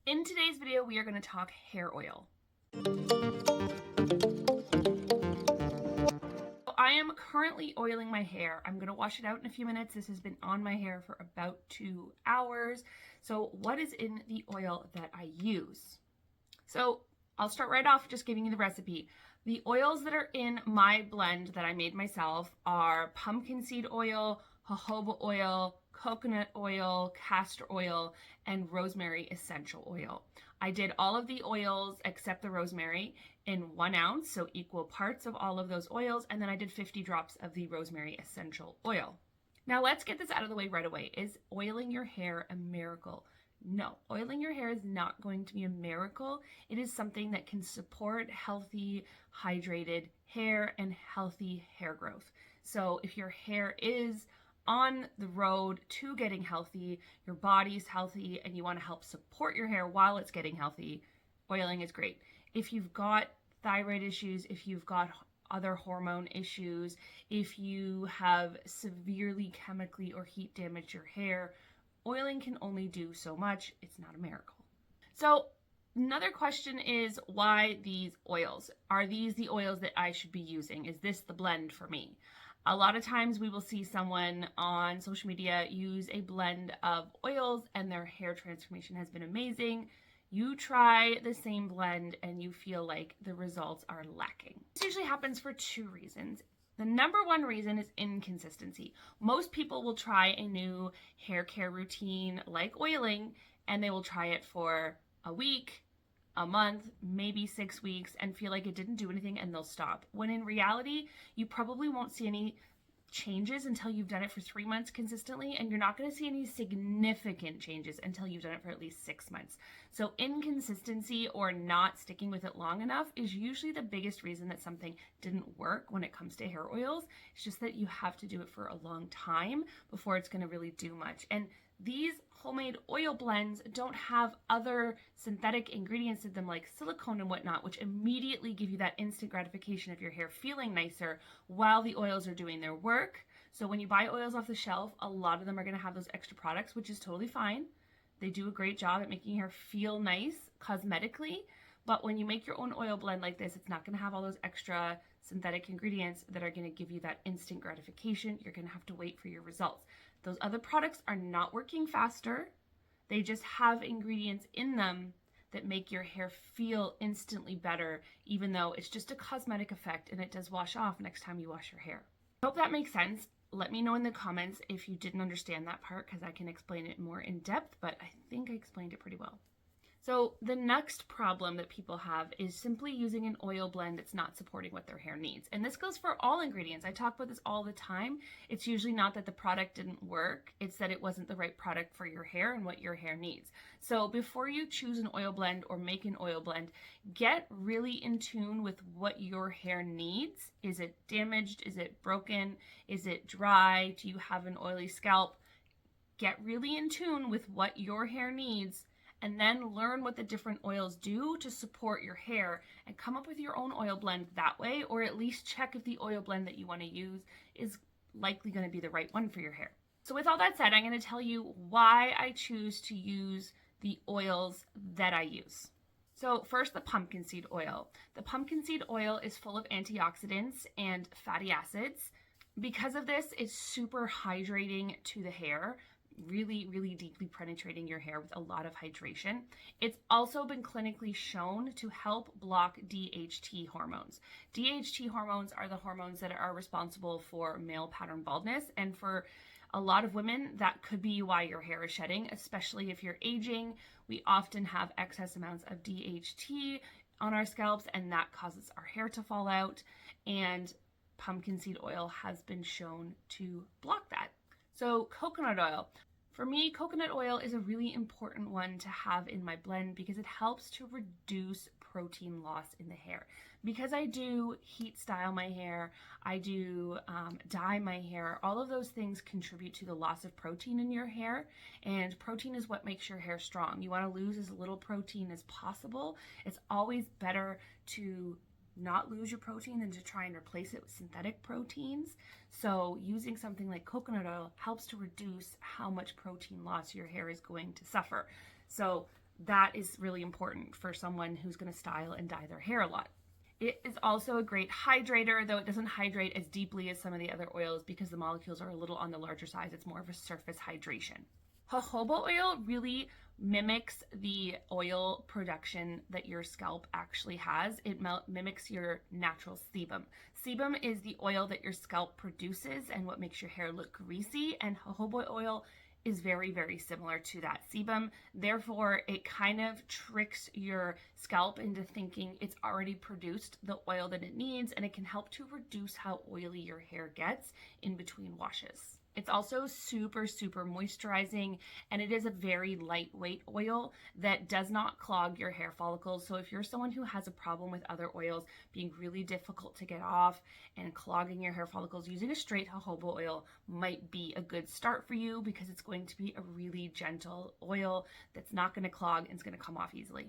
In today's video, we are going to talk hair oil. I am currently oiling my hair. I'm going to wash it out in a few minutes. This has been on my hair for about 2 hours. So what is in the oil that I use? So I'll start right off just giving you the recipe. The oils that are in my blend that I made myself are pumpkin seed oil, jojoba oil, coconut oil, castor oil, and rosemary essential oil. I did all of the oils except the rosemary in 1 ounce, so equal parts of all of those oils, and then I did 50 drops of the rosemary essential oil. Now let's get this out of the way right away. Is oiling your hair a miracle? No, oiling your hair is not going to be a miracle. It is something that can support healthy, hydrated hair and healthy hair growth. So if your hair is on the road to getting healthy, your body's healthy, and you want to help support your hair while it's getting healthy, oiling is great. If you've got thyroid issues, if you've got other hormone issues, if you have severely chemically or heat damaged your hair, oiling can only do so much. It's not a miracle. So another question is, why these oils? Are these the oils that I should be using? Is this the blend for me? A lot of times we will see someone on social media use a blend of oils and their hair transformation has been amazing. You try the same blend and you feel like the results are lacking. This usually happens for 2 reasons. The number 1 reason is inconsistency. Most people will try a new hair care routine like oiling and they will try it for a week, a month, maybe 6 weeks, and feel like it didn't do anything and they'll stop. When in reality, you probably won't see any changes until you've done it for 3 months consistently, and you're not going to see any significant changes until you've done it for at least 6 months. So inconsistency or not sticking with it long enough is usually the biggest reason that something didn't work when it comes to hair oils. It's just that you have to do it for a long time before it's going to really do much. And these homemade oil blends don't have other synthetic ingredients in them like silicone and whatnot, which immediately give you that instant gratification of your hair feeling nicer while the oils are doing their work. So when you buy oils off the shelf, a lot of them are going to have those extra products, which is totally fine. They do a great job at making your hair feel nice cosmetically. But when you make your own oil blend like this, it's not going to have all those extra synthetic ingredients that are going to give you that instant gratification. You're going to have to wait for your results. Those other products are not working faster. They just have ingredients in them that make your hair feel instantly better, even though it's just a cosmetic effect and it does wash off next time you wash your hair. I hope that makes sense. Let me know in the comments if you didn't understand that part, because I can explain it more in depth, but I think I explained it pretty well. So the next problem that people have is simply using an oil blend that's not supporting what their hair needs. And this goes for all ingredients. I talk about this all the time. It's usually not that the product didn't work. It's that it wasn't the right product for your hair and what your hair needs. So before you choose an oil blend or make an oil blend, get really in tune with what your hair needs. Is it damaged? Is it broken? Is it dry? Do you have an oily scalp? Get really in tune with what your hair needs, and then learn what the different oils do to support your hair and come up with your own oil blend that way, or at least check if the oil blend that you want to use is likely going to be the right one for your hair. So with all that said, I'm going to tell you why I choose to use the oils that I use. So first, the pumpkin seed oil. The pumpkin seed oil is full of antioxidants and fatty acids. Because of this, it's super hydrating to the hair, really, really deeply penetrating your hair with a lot of hydration. It's also been clinically shown to help block DHT hormones. DHT hormones are the hormones that are responsible for male pattern baldness, and for a lot of women, that could be why your hair is shedding, especially if you're aging. We often have excess amounts of DHT on our scalps, and that causes our hair to fall out, and pumpkin seed oil has been shown to block that. So coconut oil. For me, coconut oil is a really important one to have in my blend because it helps to reduce protein loss in the hair. Because I do heat style my hair, I do dye my hair, all of those things contribute to the loss of protein in your hair, and protein is what makes your hair strong. You want to lose as little protein as possible. It's always better to not lose your protein than to try and replace it with synthetic proteins. So using something like coconut oil helps to reduce how much protein loss your hair is going to suffer. So that is really important for someone who's going to style and dye their hair a lot. It is also a great hydrator, though it doesn't hydrate as deeply as some of the other oils because the molecules are a little on the larger size. It's more of a surface hydration. Jojoba oil really mimics the oil production that your scalp actually has. It mimics your natural sebum. Sebum is the oil that your scalp produces and what makes your hair look greasy, and jojoba oil is very, very similar to that sebum. Therefore, it kind of tricks your scalp into thinking it's already produced the oil that it needs, and it can help to reduce how oily your hair gets in between washes. It's also super, super moisturizing, and it is a very lightweight oil that does not clog your hair follicles. So if you're someone who has a problem with other oils being really difficult to get off and clogging your hair follicles, using a straight jojoba oil might be a good start for you because it's going to be a really gentle oil that's not going to clog and it's going to come off easily.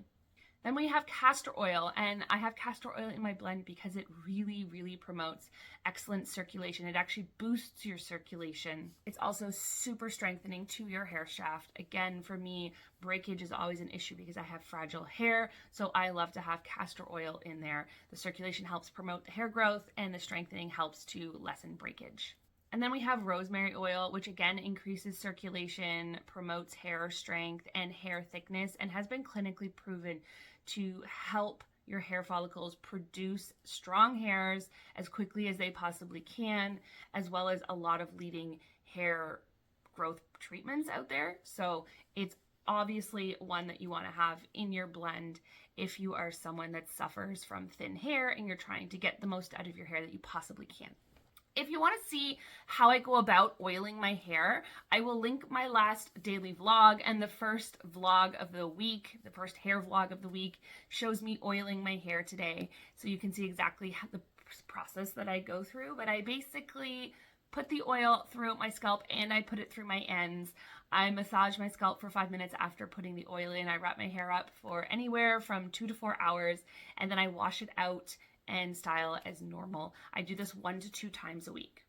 Then we have castor oil, and I have castor oil in my blend because it really, really promotes excellent circulation. It actually boosts your circulation. It's also super strengthening to your hair shaft. Again, for me, breakage is always an issue because I have fragile hair, so I love to have castor oil in there. The circulation helps promote the hair growth, and the strengthening helps to lessen breakage. And then we have rosemary oil, which again increases circulation, promotes hair strength and hair thickness, and has been clinically proven to help your hair follicles produce strong hairs as quickly as they possibly can, as well as a lot of leading hair growth treatments out there. So it's obviously one that you want to have in your blend if you are someone that suffers from thin hair and you're trying to get the most out of your hair that you possibly can. If you want to see how I go about oiling my hair, I will link my last daily vlog, and the first vlog of the week, the first hair vlog of the week, shows me oiling my hair today. So you can see exactly how the process that I go through, but I basically put the oil throughout my scalp and I put it through my ends. I massage my scalp for 5 minutes after putting the oil in. I wrap my hair up for anywhere from 2 to 4 hours, and then I wash it out and style as normal. I do this 1 to 2 times a week.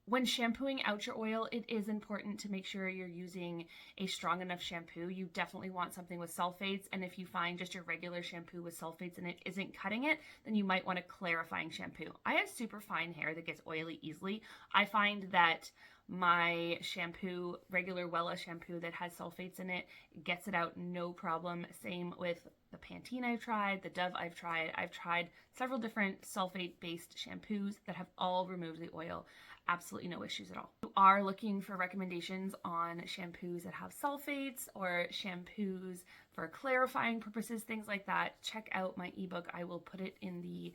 When shampooing out your oil, it is important to make sure you're using a strong enough shampoo. You definitely want something with sulfates, and if you find just your regular shampoo with sulfates and it isn't cutting it, then you might want a clarifying shampoo. I have super fine hair that gets oily easily. I find that my shampoo, regular Wella shampoo that has sulfates in it, gets it out no problem. Same with the Pantene I've tried, the Dove I've tried. I've tried several different sulfate-based shampoos that have all removed the oil. Absolutely no issues at all. If you are looking for recommendations on shampoos that have sulfates or shampoos for clarifying purposes, things like that, check out my ebook. I will put it in the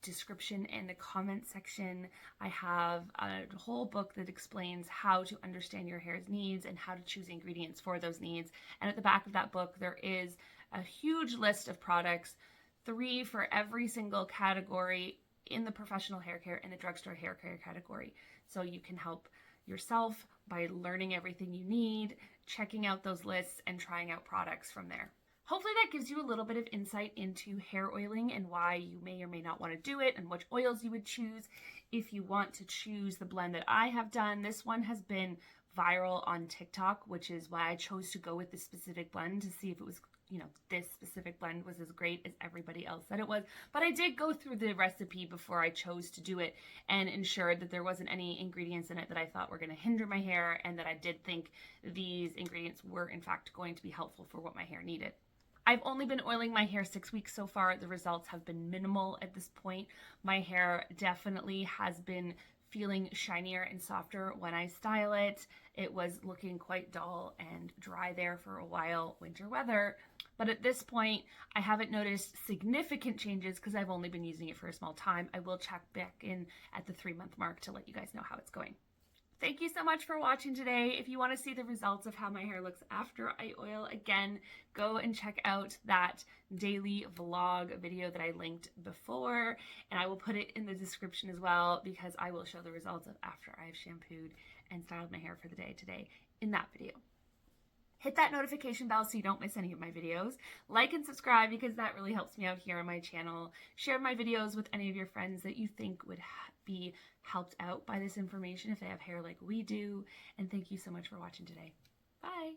description and the comment section. I have a whole book that explains how to understand your hair's needs and how to choose ingredients for those needs. And at the back of that book, there is a huge list of products, 3 for every single category in the professional hair care and the drugstore hair care category. So you can help yourself by learning everything you need, checking out those lists, and trying out products from there. Hopefully that gives you a little bit of insight into hair oiling and why you may or may not want to do it and which oils you would choose if you want to choose the blend that I have done. This one has been viral on TikTok, which is why I chose to go with this specific blend to see if it was, this specific blend was as great as everybody else said it was. But I did go through the recipe before I chose to do it and ensured that there wasn't any ingredients in it that I thought were going to hinder my hair, and that I did think these ingredients were in fact going to be helpful for what my hair needed. I've only been oiling my hair 6 weeks so far. The results have been minimal at this point. My hair definitely has been feeling shinier and softer when I style it. It was looking quite dull and dry there for a while, winter weather. But at this point, I haven't noticed significant changes because I've only been using it for a small time. I will check back in at the 3-month mark to let you guys know how it's going. Thank you so much for watching today. If you want to see the results of how my hair looks after I oil, again, go and check out that daily vlog video that I linked before, and I will put it in the description as well because I will show the results of after I've shampooed and styled my hair for the day today in that video. Hit that notification bell so you don't miss any of my videos. Like and subscribe because that really helps me out here on my channel. Share my videos with any of your friends that you think would be helped out by this information if they have hair like we do. And thank you so much for watching today. Bye.